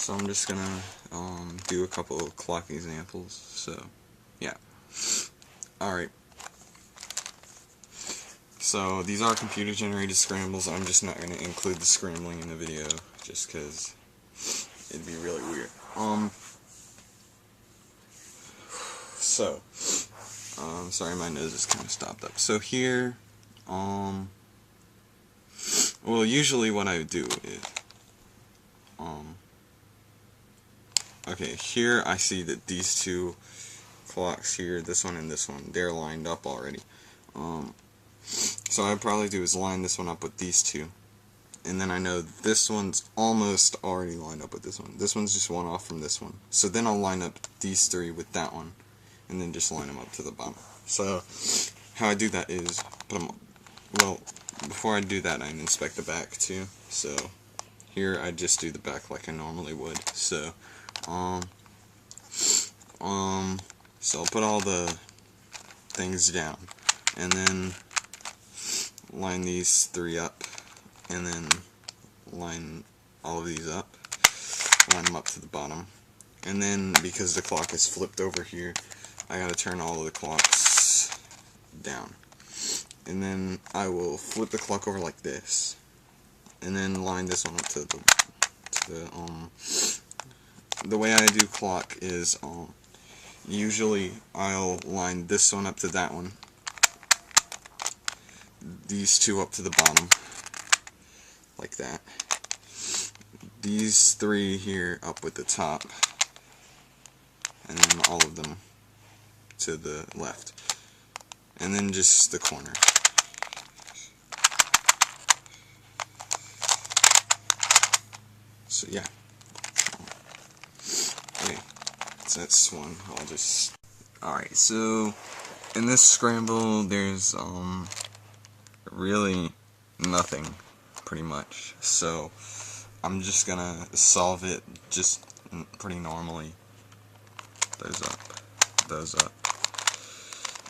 So I'm just gonna do a couple of clock examples. So yeah. Alright. So these are computer generated scrambles. I'm just not gonna include the scrambling in the video just because it'd be really weird. Sorry, my nose is kind of stopped up. So here, well, usually what I would do is, okay, here I see that these two clocks here, this one and this one, they're lined up already. So what I'd probably do is line this one up with these two. And then I know this one's almost already lined up with this one. This one's just one off from this one. So then I'll line up these three with that one, and then just line them up to the bottom. So how I do that is put them, well, before I do that I inspect the back too. So here I just do the back like I normally would. So so I'll put all the things down, and then line these three up, and then line all of these up, line them up to the bottom, and then because the clock is flipped over here, I gotta turn all of the clocks down, and then I will flip the clock over like this, and then line this one up to the way I do clock is usually I'll line this one up to that one, these two up to the bottom, like that. These three here up with the top, and then all of them to the left. And then just the corner. So yeah. Okay, so that's one. I'll just... Alright, so in this scramble there's really nothing, pretty much. So I'm just gonna solve it just pretty normally. Those up.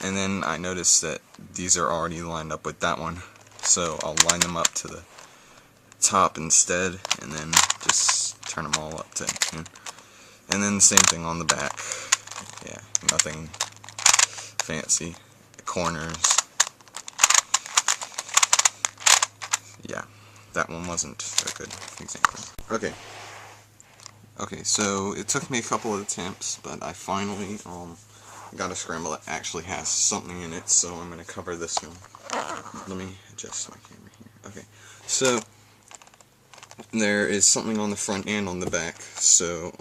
And then I noticed that these are already lined up with that one, so I'll line them up to the top instead, and then just turn them all up to 10. And then the same thing on the back. Yeah, nothing fancy. The corners. Yeah, that one wasn't a good example. Okay, so it took me a couple of attempts, but I finally got a scramble that actually has something in it, so I'm going to cover this one. Let me adjust my camera here. Okay, so there is something on the front and on the back. So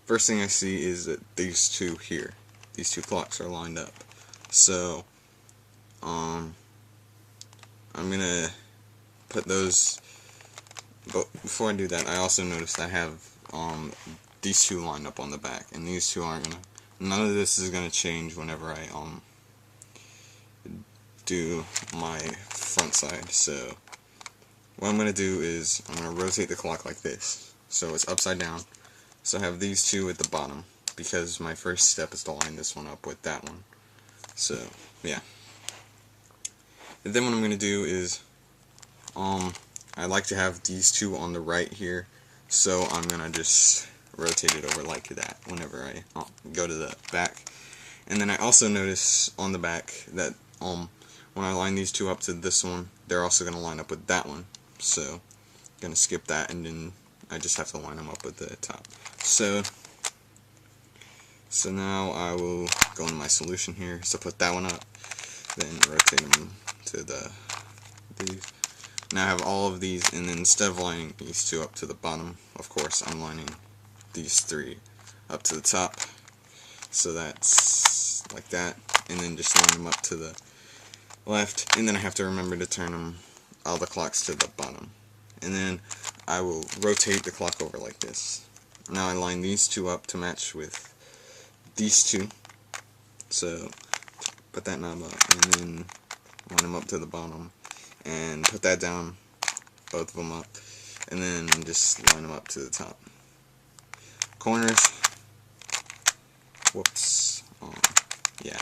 first thing I see is that these two here, these two clocks are lined up. So I'm going to put those, but before I do that, I also noticed I have these two lined up on the back, and these two aren't gonna, none of this is gonna change whenever I do my front side. So what I'm gonna do is I'm gonna rotate the clock like this, so it's upside down. So I have these two at the bottom, because my first step is to line this one up with that one. So yeah, and then what I'm gonna do is I like to have these two on the right here, so I'm gonna just rotate it over like that whenever I go to the back. And then I also notice on the back that when I line these two up to this one, they're also gonna line up with that one. So I'm gonna skip that, and then I just have to line them up with the top. So now I will go into my solution here. So put that one up, then rotate them to these. Now I have all of these, and then instead of lining these two up to the bottom, of course, I'm lining these three up to the top. So that's like that, and then just line them up to the left, and then I have to remember to turn all the clocks to the bottom. And then I will rotate the clock over like this. Now I line these two up to match with these two. So put that knob up, and then line them up to the bottom, and put that down, both of them up, and then just line them up to the top. Corners, whoops, yeah,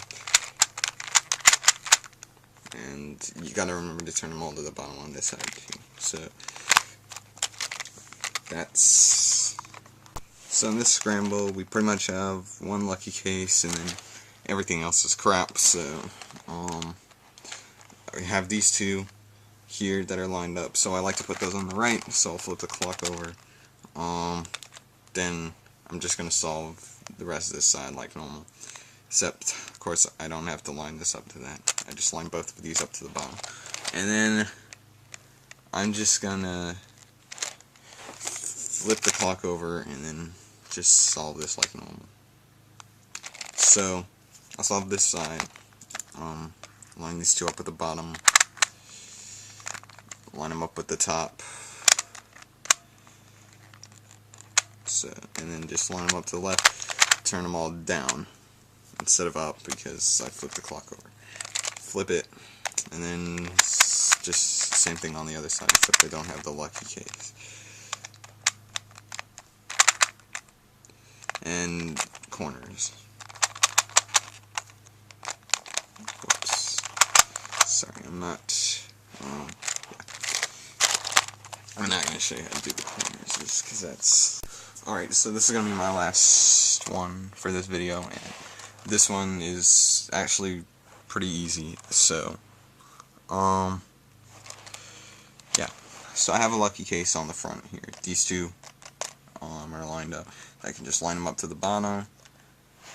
and you gotta remember to turn them all to the bottom on this side too. So that's So in this scramble, we pretty much have one lucky case, and then everything else is crap. So we have these two here that are lined up. So I like to put those on the right. So I'll flip the clock over. Then I'm just gonna solve the rest of this side like normal. Except, of course, I don't have to line this up to that. I just line both of these up to the bottom. And then I'm just gonna flip the clock over and then just solve this like normal. So I'll solve this side. Line these two up at the bottom. Line them up with the top. So, and then just line them up to the left. Turn them all down instead of up because I flipped the clock over. Flip it, and then just same thing on the other side, except they don't have the lucky case. And corners. Whoops. Sorry, I'm not. I'm not going to show you how to do the corners, just because that's. Alright, so this is going to be my last one for this video, and this one is actually pretty easy. So, yeah. So I have a lucky case on the front here. These two are lined up. I can just line them up to the bottom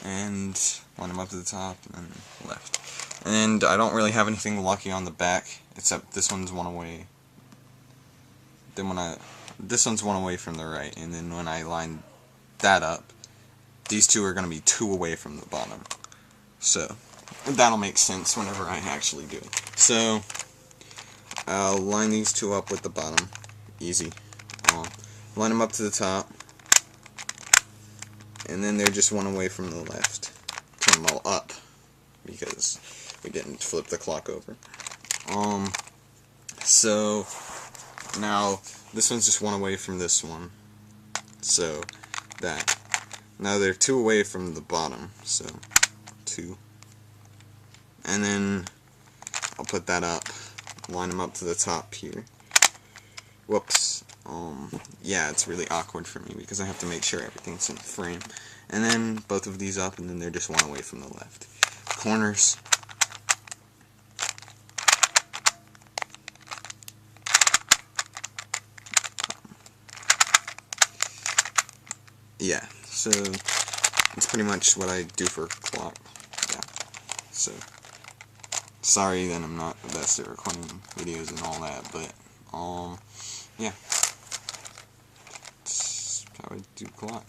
and line them up to the top and left. And I don't really have anything lucky on the back, except this one's one away. Then this one's one away from the right, and then when I line that up, these two are going to be two away from the bottom. So that'll make sense whenever I actually do it. So I'll line these two up with the bottom. Easy. Line them up to the top, and then they're just one away from the left. Turn them all up because we didn't flip the clock over. So now this one's just one away from this one. So that. Now they're two away from the bottom. So two. And then I'll put that up. Line them up to the top here. Whoops. Yeah, it's really awkward for me because I have to make sure everything's in the frame. And then both of these up, and then they're just one away from the left. Corners. Yeah, so that's pretty much what I do for a clock. Yeah. So sorry that I'm not the best at recording videos and all that, but yeah. That's how I do clock.